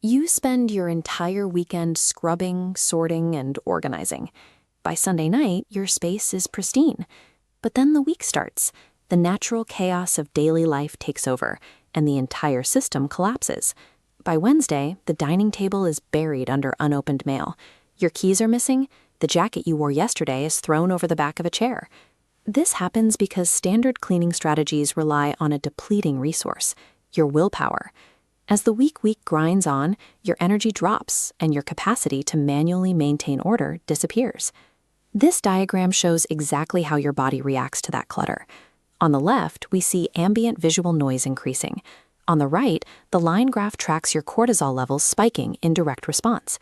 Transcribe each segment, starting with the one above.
You spend your entire weekend scrubbing, sorting, and organizing. By Sunday night, your space is pristine. But then the week starts. The natural chaos of daily life takes over, and the entire system collapses. By Wednesday, the dining table is buried under unopened mail. Your keys are missing. The jacket you wore yesterday is thrown over the back of a chair. This happens because standard cleaning strategies rely on a depleting resource, your willpower. As the week grinds on, your energy drops and your capacity to manually maintain order disappears. This diagram shows exactly how your body reacts to that clutter. On the left, we see ambient visual noise increasing. On the right, the line graph tracks your cortisol levels spiking in direct response.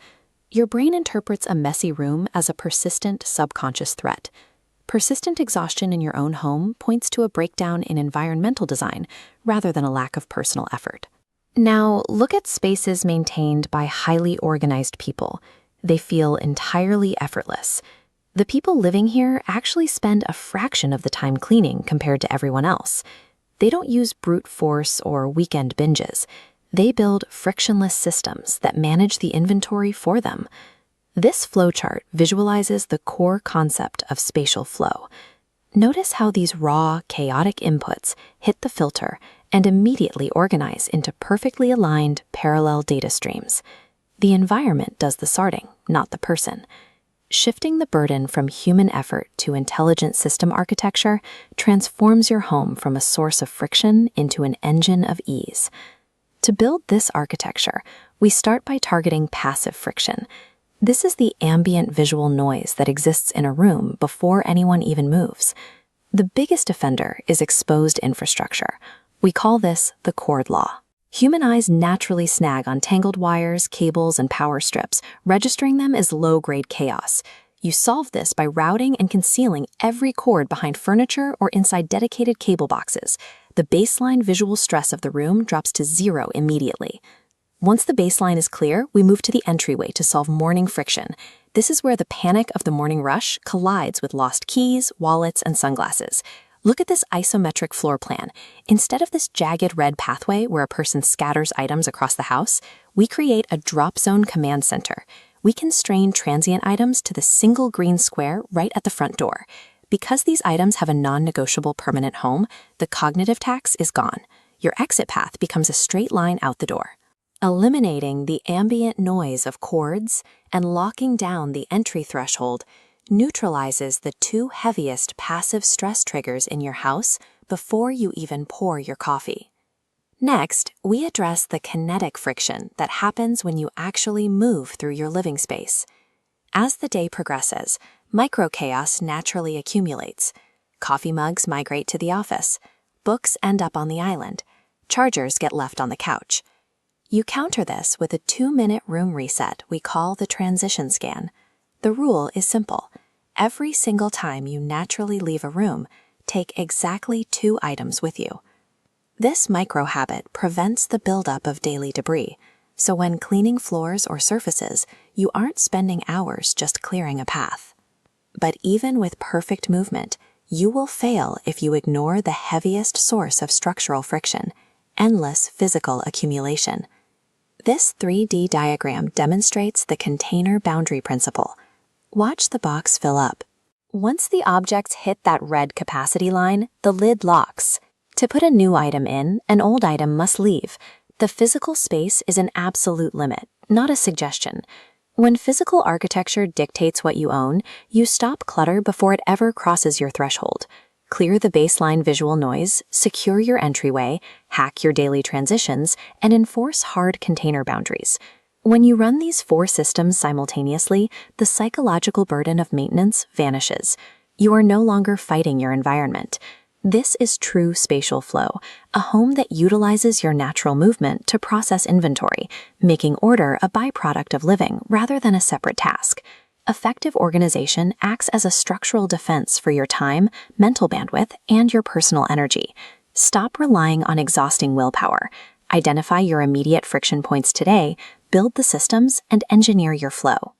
Your brain interprets a messy room as a persistent subconscious threat. Persistent exhaustion in your own home points to a breakdown in environmental design rather than a lack of personal effort. Now, look at spaces maintained by highly organized people. They feel entirely effortless. The people living here actually spend a fraction of the time cleaning compared to everyone else. They don't use brute force or weekend binges. They build frictionless systems that manage the inventory for them. This flowchart visualizes the core concept of spatial flow. Notice how these raw, chaotic inputs hit the filter and immediately organize into perfectly aligned, parallel data streams. The environment does the sorting, not the person. Shifting the burden from human effort to intelligent system architecture transforms your home from a source of friction into an engine of ease. To build this architecture, we start by targeting passive friction. This is the ambient visual noise that exists in a room before anyone even moves. The biggest offender is exposed infrastructure. We call this the cord law. Human eyes naturally snag on tangled wires, cables, and power strips, registering them as low-grade chaos. You solve this by routing and concealing every cord behind furniture or inside dedicated cable boxes. The baseline visual stress of the room drops to zero immediately. Once the baseline is clear, we move to the entryway to solve morning friction. This is where the panic of the morning rush collides with lost keys, wallets, and sunglasses. Look at this isometric floor plan. Instead of this jagged red pathway where a person scatters items across the house, we create a drop zone command center. We constrain transient items to the single green square right at the front door. Because these items have a non-negotiable permanent home, the cognitive tax is gone. Your exit path becomes a straight line out the door. Eliminating the ambient noise of cords and locking down the entry threshold neutralizes the two heaviest passive stress triggers in your house before you even pour your coffee. Next, we address the kinetic friction that happens when you actually move through your living space. As the day progresses, micro-chaos naturally accumulates. Coffee mugs migrate to the office. Books end up on the island. Chargers get left on the couch. You counter this with a 2-minute room reset we call the transition scan. The rule is simple. Every single time you naturally leave a room, take exactly 2 items with you. This micro-habit prevents the buildup of daily debris, so when cleaning floors or surfaces, you aren't spending hours just clearing a path. But even with perfect movement, you will fail if you ignore the heaviest source of structural friction, endless physical accumulation. This 3D diagram demonstrates the container boundary principle. Watch the box fill up. Once the objects hit that red capacity line, the lid locks. To put a new item in, an old item must leave. The physical space is an absolute limit, not a suggestion. When physical architecture dictates what you own, you stop clutter before it ever crosses your threshold. Clear the baseline visual noise, secure your entryway, hack your daily transitions, and enforce hard container boundaries. When you run these 4 systems simultaneously, the psychological burden of maintenance vanishes. You are no longer fighting your environment. This is true spatial flow, a home that utilizes your natural movement to process inventory, making order a byproduct of living rather than a separate task. Effective organization acts as a structural defense for your time, mental bandwidth, and your personal energy. Stop relying on exhausting willpower. Identify your immediate friction points today, build the systems, and engineer your flow.